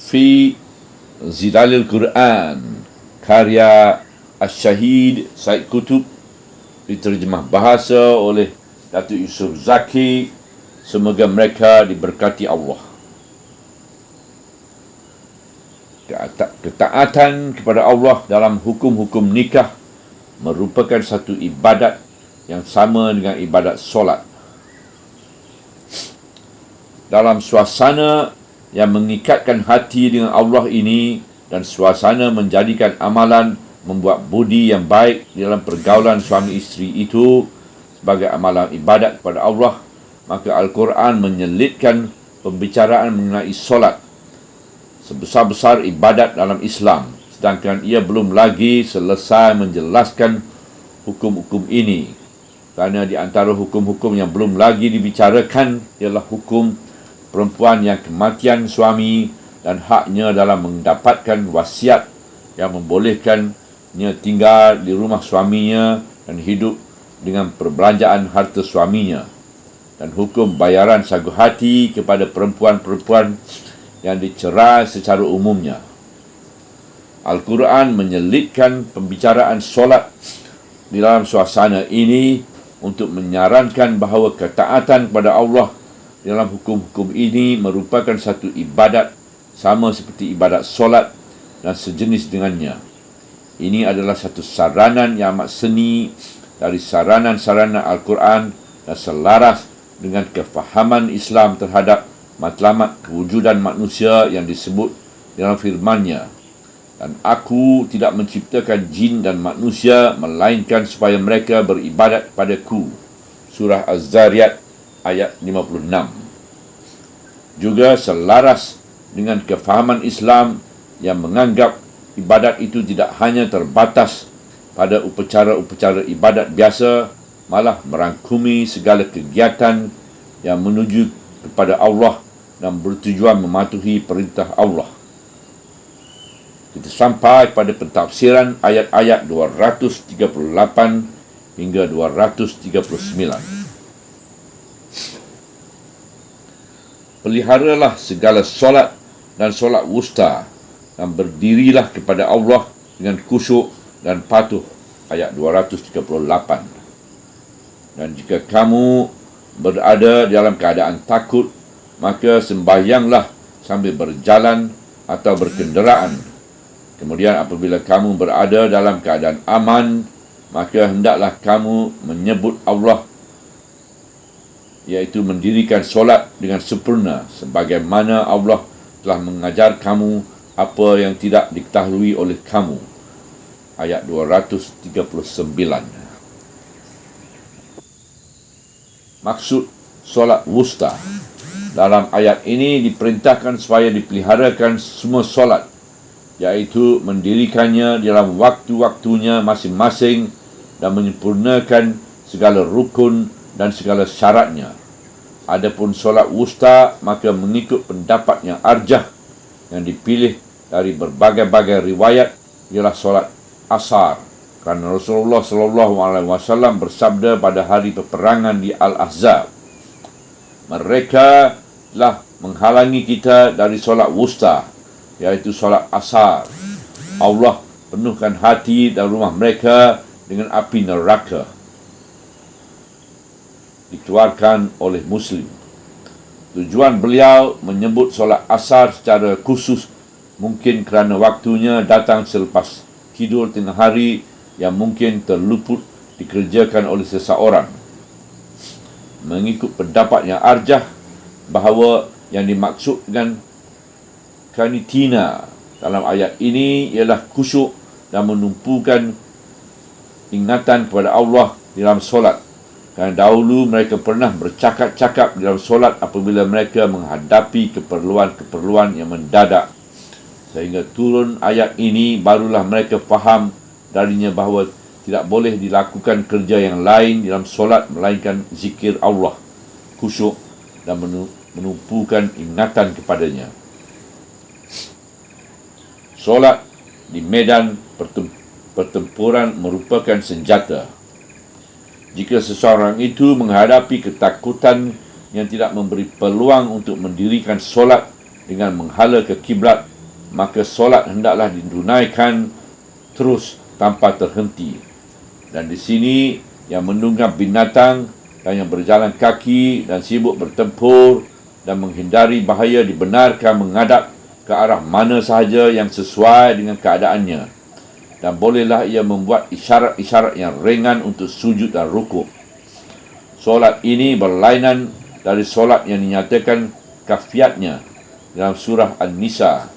fi Zilalil Quran, karya Asy-Syahid Said Qutb, diterjemah bahasa oleh Datuk Yusof Zaki. Semoga mereka diberkati Allah. Ketaatan kepada Allah dalam hukum-hukum nikah merupakan satu ibadat yang sama dengan ibadat solat. Dalam suasana yang mengikatkan hati dengan Allah ini dan suasana menjadikan amalan membuat budi yang baik dalam pergaulan suami isteri itu sebagai amalan ibadat kepada Allah, maka Al-Quran menyelitkan pembicaraan mengenai solat sebesar-besar ibadat dalam Islam, sedangkan ia belum lagi selesai menjelaskan hukum-hukum ini. Kerana di antara hukum-hukum yang belum lagi dibicarakan ialah hukum perempuan yang kematian suami dan haknya dalam mendapatkan wasiat yang membolehkannya tinggal di rumah suaminya dan hidup dengan perbelanjaan harta suaminya, dan hukum bayaran sagu hati kepada perempuan-perempuan yang dicerai secara umumnya. Al-Quran menyelitkan pembicaraan solat di dalam suasana ini untuk menyarankan bahawa ketaatan kepada Allah dalam hukum-hukum ini merupakan satu ibadat sama seperti ibadat solat dan sejenis dengannya. Ini adalah satu saranan yang amat seni dari saranan-saranan Al-Quran dan selaras dengan kefahaman Islam terhadap matlamat kewujudan manusia yang disebut dalam firman-Nya. Dan aku tidak menciptakan jin dan manusia melainkan supaya mereka beribadat padaku. Surah Az-Zariyat ayat 56. Juga selaras dengan kefahaman Islam yang menganggap ibadat itu tidak hanya terbatas pada upacara-upacara ibadat biasa, malah merangkumi segala kegiatan yang menuju kepada Allah dan bertujuan mematuhi perintah Allah. Kita sampai pada pentafsiran ayat-ayat 238 hingga 239. Peliharalah segala solat dan solat wusta, dan berdirilah kepada Allah dengan khusyuk dan patuh. Ayat 238. Dan jika kamu berada dalam keadaan takut, maka sembahyanglah sambil berjalan atau berkenderaan. Kemudian apabila kamu berada dalam keadaan aman, maka hendaklah kamu menyebut Allah, iaitu mendirikan solat dengan sempurna, sebagaimana Allah telah mengajar kamu apa yang tidak diketahui oleh kamu. Ayat 239. Maksud solat wusta dalam ayat ini diperintahkan supaya dipeliharakan semua solat, iaitu mendirikannya dalam waktu-waktunya masing-masing dan menyempurnakan segala rukun dan segala syaratnya. Adapun solat wusta, maka mengikut pendapat yang arjah yang dipilih dari berbagai-bagai riwayat, ialah solat asar, kerana Rasulullah SAW bersabda pada hari peperangan di Al-Ahzab, mereka telah menghalangi kita dari solat wusta, iaitu solat asar. Allah penuhkan hati dan rumah mereka dengan api neraka. Dikeluarkan oleh Muslim. Tujuan beliau menyebut solat asar secara khusus mungkin kerana waktunya datang selepas tidur tengah hari yang mungkin terluput dikerjakan oleh seseorang. Mengikut pendapat yang arjah bahawa yang dimaksudkan kanitina dalam ayat ini ialah khusyuk dan menumpukan ingatan kepada Allah dalam solat. Kerana dahulu mereka pernah bercakap-cakap dalam solat apabila mereka menghadapi keperluan-keperluan yang mendadak. Sehingga turun ayat ini, barulah mereka faham darinya bahawa tidak boleh dilakukan kerja yang lain dalam solat melainkan zikir Allah, khusyuk dan menumpukan ingatan kepadanya. Solat di medan pertempuran merupakan senjata. Jika seseorang itu menghadapi ketakutan yang tidak memberi peluang untuk mendirikan solat dengan menghala ke kiblat maka solat hendaklah ditunaikan terus tanpa terhenti. Dan di sini yang menunggang binatang dan yang berjalan kaki dan sibuk bertempur dan menghindari bahaya dibenarkan menghadap ke arah mana sahaja yang sesuai dengan keadaannya. Dan bolehlah ia membuat isyarat-isyarat yang ringan untuk sujud dan rukuk. Solat ini berlainan dari solat yang dinyatakan kafiatnya dalam surah An-Nisa.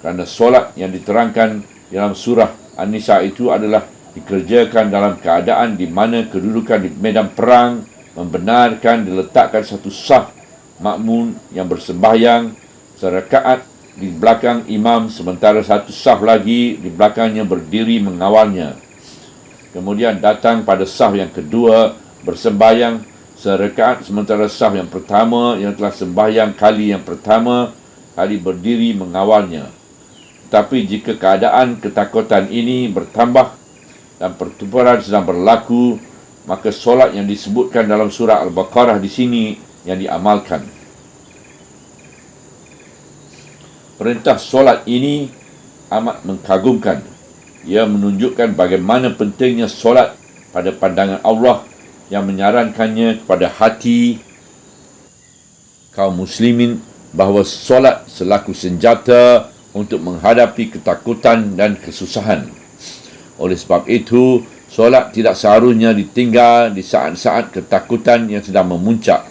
Kerana solat yang diterangkan dalam surah An-Nisa itu adalah dikerjakan dalam keadaan di mana kedudukan di medan perang membenarkan diletakkan satu saf makmum yang bersembahyang serakaat di belakang imam, sementara satu saf lagi di belakangnya berdiri mengawalnya. Kemudian datang pada saf yang kedua bersembahyang serakaat, sementara saf yang pertama yang telah sembahyang kali yang pertama kali berdiri mengawalnya. Tetapi jika keadaan ketakutan ini bertambah dan pertempuran sedang berlaku, maka solat yang disebutkan dalam surah Al-Baqarah di sini yang diamalkan. Perintah solat ini amat mengagumkan. Ia menunjukkan bagaimana pentingnya solat pada pandangan Allah yang menyarankannya kepada hati kaum muslimin bahawa solat selaku senjata untuk menghadapi ketakutan dan kesusahan. Oleh sebab itu, solat tidak seharusnya ditinggal di saat-saat ketakutan yang sedang memuncak.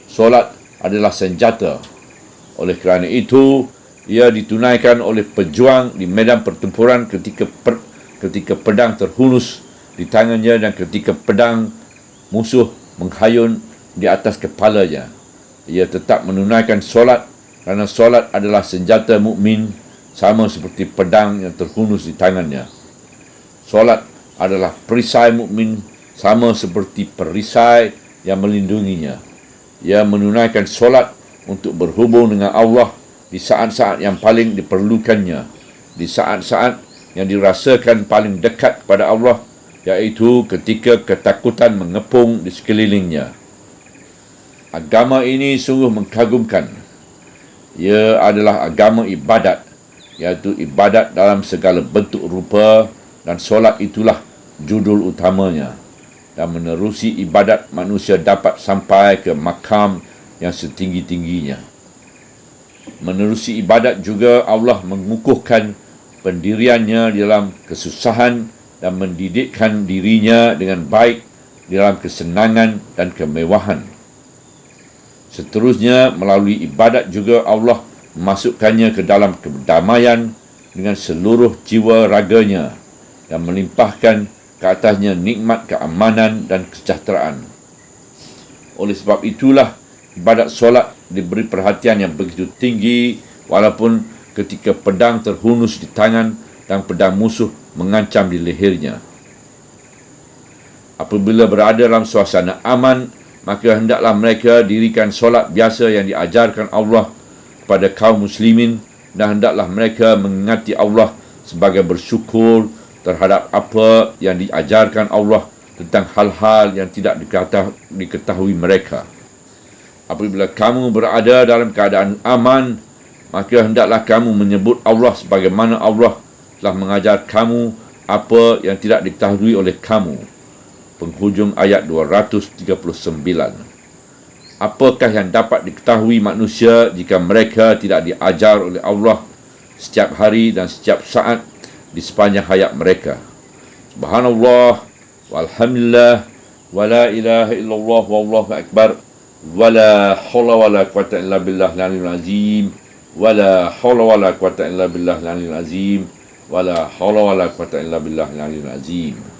Solat adalah senjata. Oleh kerana itu, ia ditunaikan oleh pejuang di medan pertempuran ketika pedang terhunus di tangannya dan ketika pedang musuh menghayun di atas kepalanya. Ia tetap menunaikan solat kerana solat adalah senjata mukmin sama seperti pedang yang terhunus di tangannya. Solat adalah perisai mukmin sama seperti perisai yang melindunginya. Ia menunaikan solat untuk berhubung dengan Allah di saat-saat yang paling diperlukannya, di saat-saat yang dirasakan paling dekat kepada Allah, iaitu ketika ketakutan mengepung di sekelilingnya. Agama ini sungguh mengagumkan. Ia adalah agama ibadat, iaitu ibadat dalam segala bentuk rupa, dan solat itulah judul utamanya. Dan menerusi ibadat, manusia dapat sampai ke makam yang setinggi-tingginya. Menerusi ibadat juga Allah mengukuhkan pendiriannya dalam kesusahan dan mendidikkan dirinya dengan baik dalam kesenangan dan kemewahan. Seterusnya, melalui ibadat juga Allah memasukkannya ke dalam kedamaian dengan seluruh jiwa raganya dan melimpahkan ke atasnya nikmat keamanan dan kesejahteraan. Oleh sebab itulah, ibadat solat diberi perhatian yang begitu tinggi walaupun ketika pedang terhunus di tangan dan pedang musuh mengancam di lehernya. Apabila berada dalam suasana aman, maka hendaklah mereka dirikan solat biasa yang diajarkan Allah kepada kaum muslimin, dan hendaklah mereka mengingati Allah sebagai bersyukur terhadap apa yang diajarkan Allah tentang hal-hal yang tidak diketahui mereka. Apabila kamu berada dalam keadaan aman, maka hendaklah kamu menyebut Allah sebagaimana Allah telah mengajar kamu apa yang tidak diketahui oleh kamu. Penghujung ayat 239. Apakah yang dapat diketahui manusia jika mereka tidak diajar oleh Allah setiap hari dan setiap saat di sepanjang hayat mereka? Subhanallah, walhamdulillah, wa la ilaha illallah, wallahu akbar, wa la hawla wa la quwata illa billah al-aliyyil azim, wa la hawla wa la quwata illa billah al-aliyyil azim, wa la hawla wa la quwata illa billah al-aliyyil azim.